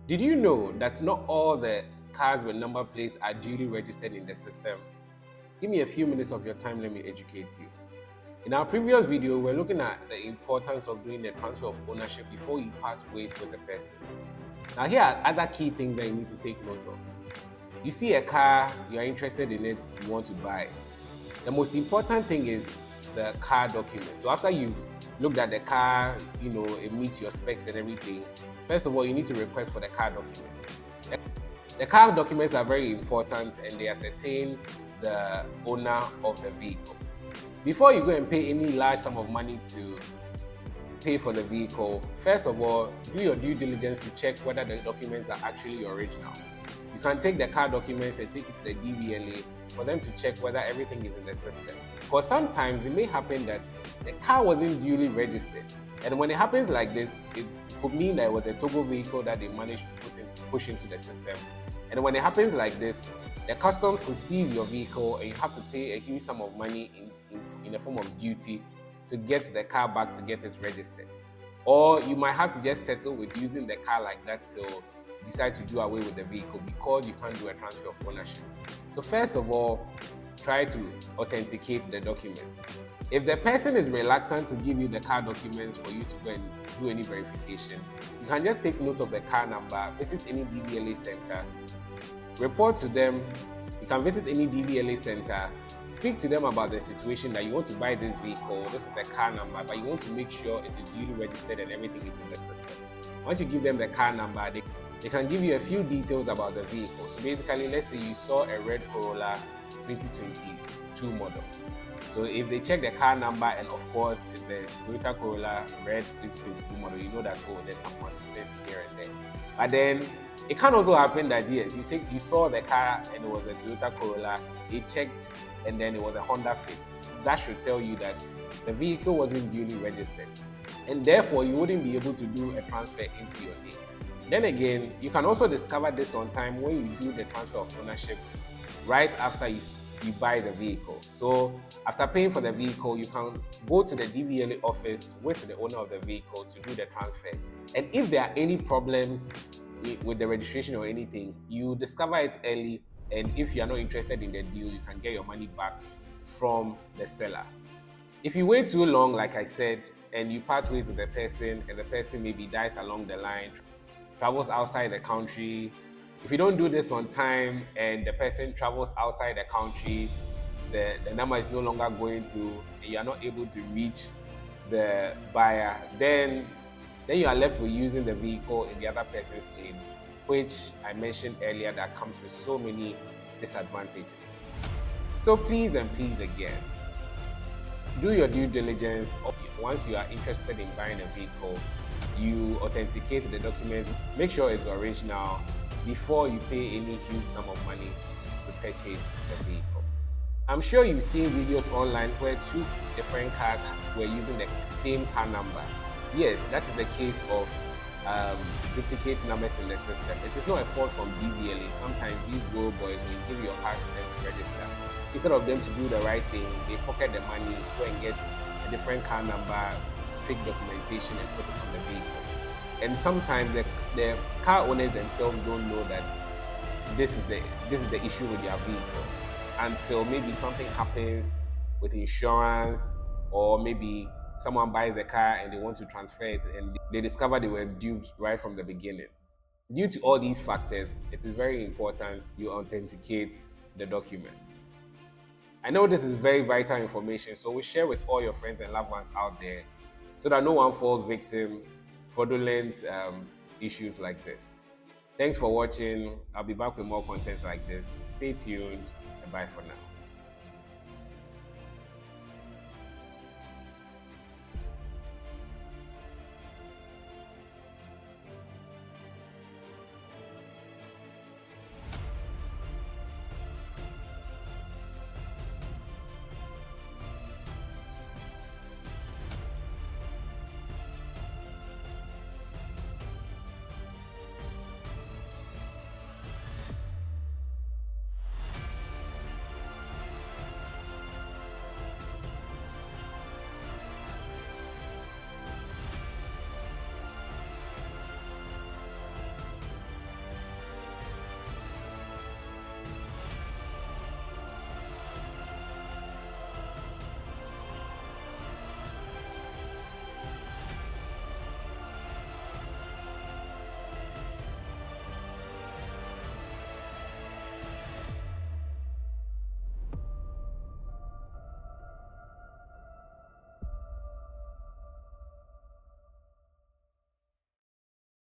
Did you know that not all the cars with number plates are duly registered in the system? Give me a few minutes of your time, let me educate you. In our previous video, we're looking at the importance of doing the transfer of ownership before you part ways with the person. Now, here are other key things that you need to take note of. You see a car, you are interested in it, you want to buy it. The most important thing is the car document. So after you've looked at the car, it meets your specs and everything, first of all, you need to request for the car documents. The car documents are very important and they ascertain the owner of the vehicle. Before you go and pay any large sum of money to pay for the vehicle, first of all, do your due diligence to check whether the documents are actually original. You can take the car documents and take it to the DVLA for them to check whether everything is in the system. Because sometimes it may happen that the car wasn't duly registered. And when it happens like this, it could mean that it was a Togo vehicle that they managed to push into the system. And when it happens like this, the customs will seize your vehicle and you have to pay a huge sum of money in the form of duty to get the car back to get it registered. Or you might have to just settle with using the car like that till decide to do away with the vehicle because you can't do a transfer of ownership. So first of all, try to authenticate the documents. If the person is reluctant to give you the car documents for you to go and do any verification, you can just take note of the car number, visit any DVLA center, report to them. You can visit any DVLA center, speak to them about the situation that you want to buy this vehicle, this is the car number, but you want to make sure it is duly registered and everything is in the system. Once you give them the car number, they can give you a few details about the vehicle. So basically, let's say you saw a red Corolla 2022 model. So if they check the car number and of course it's the Toyota Corolla red 2022 model, you know that, oh, there's some consistency here and there. But then it can also happen that yes, you saw the car and it was a Toyota Corolla, they checked and then it was a Honda Fit. That should tell you that the vehicle wasn't duly registered. And therefore you wouldn't be able to do a transfer into your name. Then again, you can also discover this on time when you do the transfer of ownership right after you buy the vehicle. So after paying for the vehicle, you can go to the DVLA office with the owner of the vehicle to do the transfer. And if there are any problems with the registration or anything, you discover it early. And if you are not interested in the deal, you can get your money back from the seller. If you wait too long, like I said, and you part ways with the person and the person maybe dies along the line, travels outside the country, if you don't do this on time and the person travels outside the country, the number is no longer going through and you are not able to reach the buyer, then you are left with using the vehicle in the other person's name, which I mentioned earlier that comes with so many disadvantages. So please and please again, do your due diligence. Once you are interested in buying a vehicle, you authenticate the documents, make sure it's original before you pay any huge sum of money to purchase the vehicle. I'm sure you've seen videos online where two different cars were using the same car number. Yes, that is the case of duplicate numbers in the system. It is not a fault from DVLA. Sometimes these road boys, when you give your car to them to register, instead of them to do the right thing, they pocket the money, go and get a different car number, fake documentation and put it on the vehicle. And sometimes the car owners themselves don't know that this is the issue with their vehicle until maybe something happens with insurance, or maybe someone buys the car and they want to transfer it and they discover they were duped right from the beginning. Due to all these factors, it is very important you authenticate the documents. I know this is very vital information, so we share with all your friends and loved ones out there so that no one falls victim fraudulent issues like this. Thanks for watching. I'll be back with more content like this. Stay tuned and bye for now.